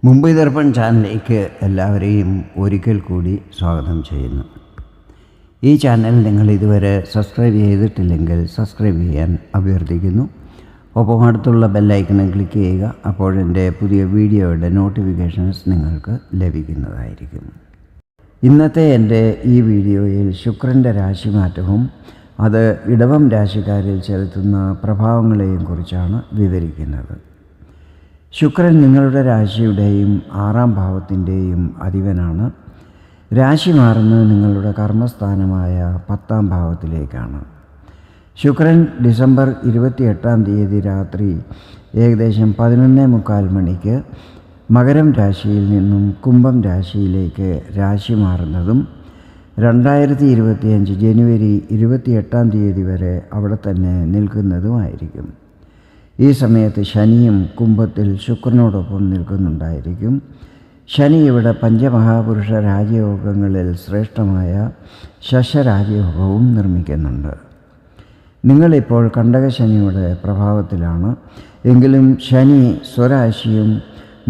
മുംബൈ ദർപ്പൺ ചാനലിലേക്ക് എല്ലാവരെയും ഒരിക്കൽ കൂടി സ്വാഗതം ചെയ്യുന്നു. ഈ ചാനൽ നിങ്ങൾ ഇതുവരെ സബ്സ്ക്രൈബ് ചെയ്തിട്ടില്ലെങ്കിൽ സബ്സ്ക്രൈബ് ചെയ്യാൻ അഭ്യർത്ഥിക്കുന്നു. ഒപ്പം അടുത്തുള്ള ബെല്ലൈക്കൺ ക്ലിക്ക് ചെയ്യുക. അപ്പോഴെൻ്റെ പുതിയ വീഡിയോയുടെ നോട്ടിഫിക്കേഷൻസ് നിങ്ങൾക്ക് ലഭിക്കുന്നതായിരിക്കും. ഇന്നത്തെ എൻ്റെ ഈ വീഡിയോയിൽ ശുക്രൻ്റെ രാശിമാറ്റവും അത് ഇടവം രാശിക്കാരിൽ ചെലുത്തുന്ന പ്രഭാവങ്ങളെയും കുറിച്ചാണ് വിവരിക്കുന്നത്. ശുക്രൻ നിങ്ങളുടെ രാശിയുടെയും 6ാം ഭാവത്തിൻ്റെയും അധിപനാണ്. രാശി മാറുന്നത് നിങ്ങളുടെ കർമ്മസ്ഥാനമായ 10ാം ഭാവത്തിലേക്കാണ്. ശുക്രൻ ഡിസംബർ 28-ാം തീയതി രാത്രി ഏകദേശം 11:45 മണിക്ക് മകരം രാശിയിൽ നിന്നും കുംഭം രാശിയിലേക്ക് രാശി മാറുന്നതും 2025 ജനുവരി 28-ാം തീയതി വരെ അവിടെ തന്നെ നിൽക്കുന്നതുമായിരിക്കും. ഈ സമയത്ത് ശനിയും കുംഭത്തിൽ ശുക്രനോടൊപ്പം നിൽക്കുന്നുണ്ടായിരിക്കും. ശനി ഇവിടെ പഞ്ചമഹാപുരുഷ രാജയോഗങ്ങളിൽ ശ്രേഷ്ഠമായ ശശരാജയോഗവും നിർമ്മിക്കുന്നുണ്ട്. നിങ്ങളിപ്പോൾ കണ്ടകശനിയുടെ പ്രഭാവത്തിലാണ്. എങ്കിലും ശനി സ്വരാശിയും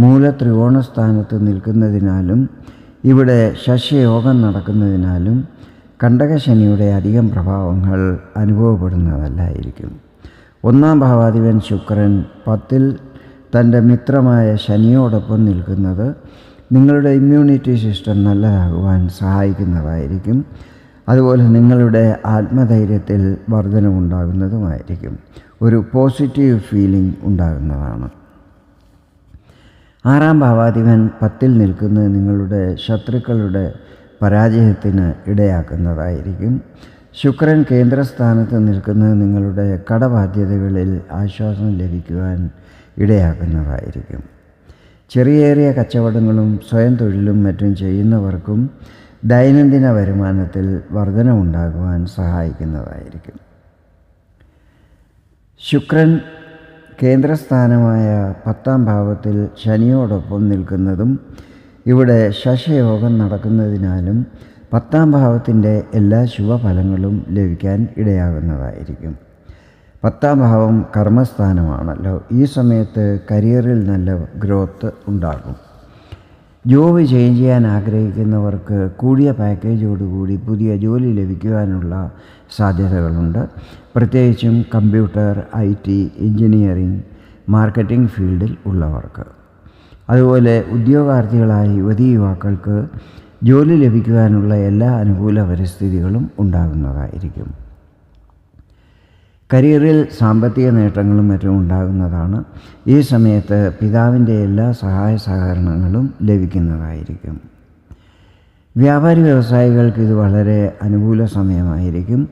മൂലത്രികോണസ്ഥാനത്ത് നിൽക്കുന്നതിനാലും ഇവിടെ ശശയോഗം നടക്കുന്നതിനാലും കണ്ടകശനിയുടെ അധികം പ്രഭാവങ്ങൾ അനുഭവപ്പെടുന്നതല്ലായിരിക്കും. 1ാം ഭാവാധിപൻ ശുക്രൻ 10-ൽ തൻ്റെ മിത്രമായ ശനിയോടൊപ്പം നിൽക്കുന്നത് നിങ്ങളുടെ ഇമ്മ്യൂണിറ്റി സിസ്റ്റം നല്ലതാകുവാൻ സഹായിക്കുന്നതായിരിക്കും. അതുപോലെ നിങ്ങളുടെ ആത്മധൈര്യത്തിൽ വർധനവുണ്ടാകുന്നതുമായിരിക്കും. ഒരു പോസിറ്റീവ് ഫീലിംഗ് ഉണ്ടാകുന്നതാണ്. 6ാം ഭാവാധിപൻ 10-ൽ നിൽക്കുന്നത് നിങ്ങളുടെ ശത്രുക്കളുടെ പരാജയത്തിന് ഇടയാക്കുന്നതായിരിക്കും. ശുക്രൻ കേന്ദ്രസ്ഥാനത്ത് നിൽക്കുന്നത് നിങ്ങളുടെ കടബാധ്യതകളിൽ ആശ്വാസം ലഭിക്കുവാൻ ഇടയാക്കുന്നതായിരിക്കും. ചെറിയ കച്ചവടങ്ങളും സ്വയം തൊഴിലും മറ്റും ചെയ്യുന്നവർക്കും ദൈനംദിന വരുമാനത്തിൽ വർധനവുണ്ടാകുവാൻ സഹായിക്കുന്നതായിരിക്കും. ശുക്രൻ കേന്ദ്രസ്ഥാനമായ 10ാം ഭാവത്തിൽ ശനിയോടൊപ്പം നിൽക്കുന്നതും ഇവിടെ ശശയോഗം നടക്കുന്നതിനാലും 10ാം ഭാവത്തിൻ്റെ എല്ലാ ശുഭഫലങ്ങളും ലഭിക്കാൻ ഇടയാകുന്നതായിരിക്കും. 10ാം ഭാവം കർമ്മസ്ഥാനമാണല്ലോ. ഈ സമയത്ത് കരിയറിൽ നല്ല ഗ്രോത്ത് ഉണ്ടാകും. ജോബ് ചേഞ്ച് ചെയ്യാൻ ആഗ്രഹിക്കുന്നവർക്ക് കൂടിയ പാക്കേജോടുകൂടി പുതിയ ജോലി ലഭിക്കുവാനുള്ള സാധ്യതകളുണ്ട്. പ്രത്യേകിച്ചും കമ്പ്യൂട്ടർ, IT, എഞ്ചിനീയറിംഗ്, മാർക്കറ്റിംഗ് ഫീൽഡിൽ ഉള്ളവർക്ക്. അതുപോലെ ഉദ്യോഗാർത്ഥികളായ യുവക്കൾക്ക് ജോലി ലഭിക്കുവാനുള്ള എല്ലാ അനുകൂല പരിസ്ഥിതികളും ഉണ്ടാകുന്നതായിരിക്കും. കരിയറിൽ സാമ്പത്തിക നേട്ടങ്ങളും മറ്റും ഉണ്ടാകുന്നതാണ്. ഈ സമയത്ത് പിതാവിൻ്റെ എല്ലാ സഹായ സഹകരണങ്ങളും ലഭിക്കുന്നതായിരിക്കും. വ്യാപാരി വ്യവസായികൾക്ക് ഇത് വളരെ അനുകൂല സമയമായിരിക്കും.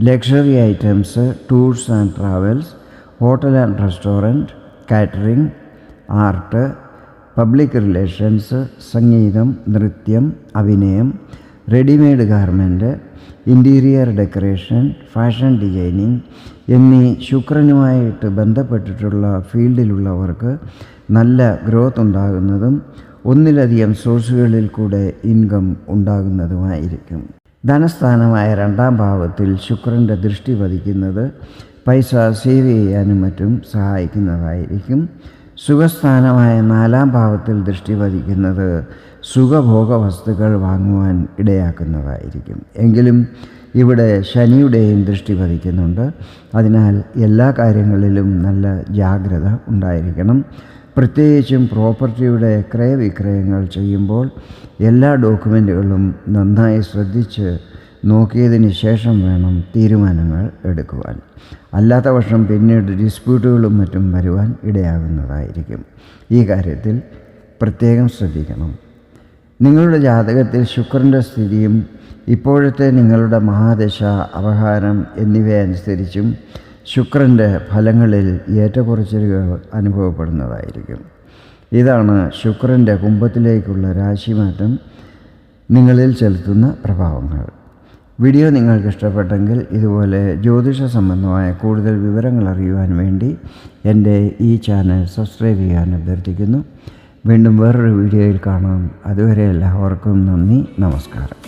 Luxury items, tours and travels, hotel and restaurant, catering, art, public relations, സംഗീതം, നൃത്യം, അഭിനയം, readymade garment, interior decoration, fashion designing എന്നീ ശുക്രനുമായിട്ട് ബന്ധപ്പെട്ടിട്ടുള്ള ഫീൽഡിലുള്ളവർക്ക് നല്ല ഗ്രോത്ത് ഉണ്ടാകുന്നതും ഒന്നിലധികം സോഴ്സുകളിൽ കൂടെ ഇൻകം ഉണ്ടാകുന്നതുമായിരിക്കും. ധനസ്ഥാനമായ 2ാം ഭാവത്തിൽ ശുക്രൻ്റെ ദൃഷ്ടി പതിക്കുന്നത് പൈസ സേവ് ചെയ്യാനും മറ്റും സഹായിക്കുന്നതായിരിക്കും. സുഖസ്ഥാനമായ 4ാം ഭാവത്തിൽ ദൃഷ്ടി പതിക്കുന്നത് സുഖഭോഗ വസ്തുക്കൾ വാങ്ങുവാൻ ഇടയാക്കുന്നതായിരിക്കും. എങ്കിലും ഇവിടെ ശനിയുടെയും ദൃഷ്ടി പതിക്കുന്നുണ്ട്. അതിനാൽ എല്ലാ കാര്യങ്ങളിലും നല്ല ജാഗ്രത ഉണ്ടായിരിക്കണം. പ്രത്യേകിച്ചും പ്രോപ്പർട്ടിയുടെ ക്രയവിക്രയങ്ങൾ ചെയ്യുമ്പോൾ എല്ലാ ഡോക്യുമെൻറ്റുകളും നന്നായി ശ്രദ്ധിച്ച് നോക്കിയതിന് ശേഷം വേണം തീരുമാനങ്ങൾ എടുക്കുവാൻ. അല്ലാത്ത പക്ഷം പിന്നീട് ഡിസ്പ്യൂട്ടുകളും മറ്റും വരുവാൻ ഇടയാകുന്നതായിരിക്കും. ഈ കാര്യത്തിൽ പ്രത്യേകം ശ്രദ്ധിക്കണം. നിങ്ങളുടെ ജാതകത്തിൽ ശുക്രൻ്റെ സ്ഥിതിയും ഇപ്പോഴത്തെ നിങ്ങളുടെ മഹാദശ, അപഹാരം എന്നിവയനുസരിച്ചും ശുക്രൻ്റെ ഫലങ്ങളിൽ ഏറ്റക്കുറച്ചിലുകൾ അനുഭവപ്പെടുന്നതായിരിക്കും. ഇതാണ് ശുക്രൻ്റെ കുംഭത്തിലേക്കുള്ള രാശിമാറ്റം നിങ്ങളിൽ ചെലുത്തുന്ന പ്രഭാവങ്ങൾ. വീഡിയോ നിങ്ങൾക്ക് ഇഷ്ടപ്പെട്ടെങ്കിൽ ഇതുപോലെ ജ്യോതിഷ സംബന്ധമായ കൂടുതൽ വിവരങ്ങൾ അറിയുവാൻ വേണ്ടി എൻ്റെ ഈ ചാനൽ സബ്സ്ക്രൈബ് ചെയ്യാൻ അഭ്യർത്ഥിക്കുന്നു. വീണ്ടും വേറൊരു വീഡിയോയിൽ കാണാം. അതുവരെ എല്ലാവർക്കും നന്ദി, നമസ്കാരം.